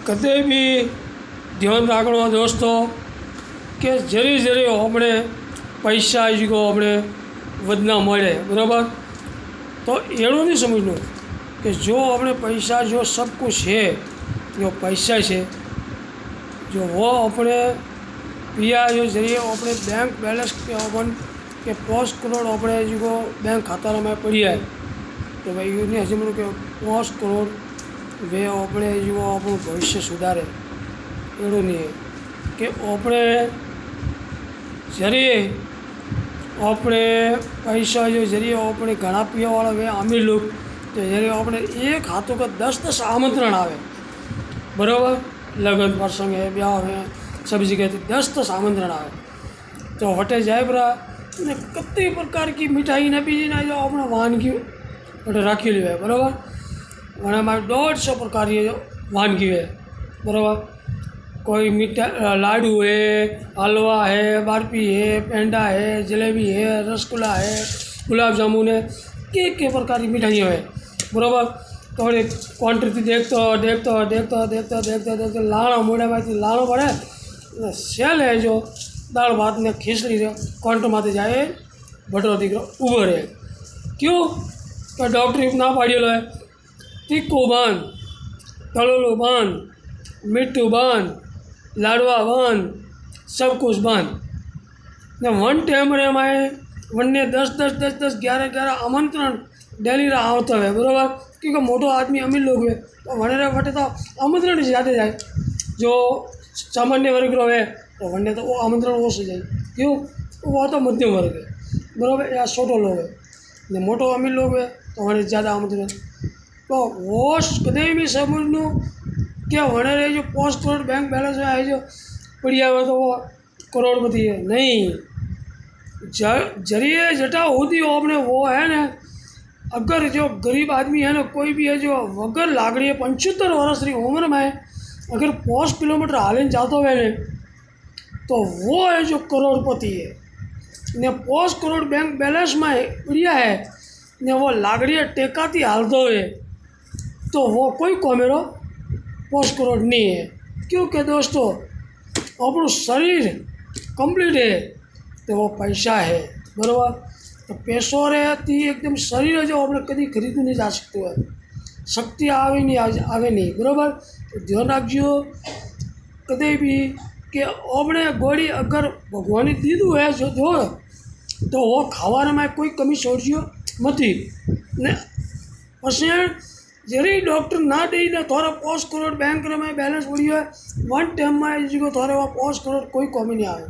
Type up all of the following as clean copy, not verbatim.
कदे भी ध्यान रखना दोस्तों कि जरी जरी अपने पैसा जो अपने वधना मळे बराबर। तो एवं नहीं समझना कि जो अपने पैसा जो सब कुछ है जो पैसा है जो वो अपने पिया जो जरिए अपने बैंक बैलेंस के अपन के 5 करोड़ अपने जो बैंक खाता में पड़ी है तो भाई ये नहीं समझो कि 5 करोड़ वे अपने जो अपन भविष्य सुधारे एवं नहीं है कि अपने जरिए अपने पैसा जो जरिए अपने घना पिया वाला वे अमीर लोग तो जरिए अपने एक हाथों का 10-10 आमंत्रण आवे बराबर। लगन प्रसंग है ब्याह है सब जगह 10-10 आमंत्रण आवे तो वटे जाए बरा ने कई प्रकार की मिठाई ने बीजी ना जो अपने वानगी वटे राखी ली है बराबर। और हमारे 150 प्रकार की जो वानगी है बराबर। कोई मीठा लाडू है हलवा है बर्फी है पेंडा है जलेबी है रसगुल्ला है गुलाब जामुन है के प्रकार की मिठाइयाँ है बराबर। थोड़ी क्वांटिटी देखते लाणो मोड़ा में लाणो पड़े सेल है जो दाल भात ने खीचड़ी काउंटर माथे जाए भटरो दीकरो ऊभो रहे क्यों तो डॉक्टर ना पाड़ेलो है तीखू बंद तळेलू बंद मीठू बंद लाडवा बंद सब कुछ बंद ने वन टाइम रे में वन ने 10 11 आमंत्रण डेली रा आवता है बराबर। क्योंकि मोटो आदमी अमीर लोग है तो वने रे वटे तो आमंत्रण ज़्यादा जाए जो सामान्य वर्ग रो है तो वने तो वो आमंत्रण ओछो जाए क्यों वो तो मध्यम वर्ग है बराबर या छोटो लोग है ने मोटो अमीर लोग है तो वने ज़्यादा आमंत्रण तो वो कदे भी समझनो क्या वने रे जो 5 करोड़ बैंक बैलेंस है जो बढ़िया हुआ तो वो करोड़पति है नहीं जरिए जटा होती हो अपने वो है ना। अगर जो गरीब आदमी है ना कोई भी है जो वगर लागड़ी 75 वर्ष की उम्र में अगर 5 किलोमीटर हालिन जाता है ने तो वो है जो करोड़पति है ने 5 करोड़ बैंक बैलेंस में बढ़िया है ने वो लागड़ी टेकाती हालतो है तो वो कोई कोमेरो 5 करोड़ नहीं है। क्योंकि दोस्तों अपना शरीर कंप्लीट है तो वो पैसा है बराबर। तो पैसों रहती एकदम शरीर जो अपने कभी खरीद नहीं जा सकते है शक्ति आवे नहीं बराबर। तो ध्यान रखियो कदे भी कि अपने गोड़ी अगर भगवान दीदू है जो तो वो खावा में कोई कमी छोड़ियो मती ने पछी जरी डॉक्टर ना दे ने थोड़ा 5 करोड़ बैंक में बैलेंस पड़ियो है वन टाइम में जो थोड़े वो 5 करोड़ कोई कमी नहीं आवे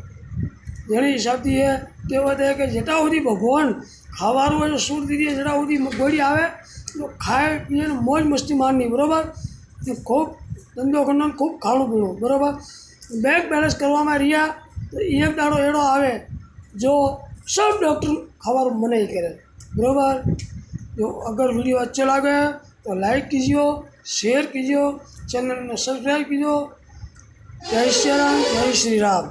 जेनी हिसाब थी है कहवत है कि जटा सुधी भगवान खावारू है सूट दीदी जटा सुधी गोड़ी आवे तो खाए पीए मौज मस्ती मारनी बराबर। तो खूब धंधो करना खूब खाणु पीणु बराबर। बैंक बैलेंस करवा में रिया तो एक दाड़ो एड़ो आवे जो सब डॉक्टर खावारू मना ही करे बराबर। जो अगर वीडियो अच्छे लगे तो लाइक कीजिए शेयर कीजिए चैनल में सब्सक्राइब कीजिए। जय श्री राम जय श्री राम।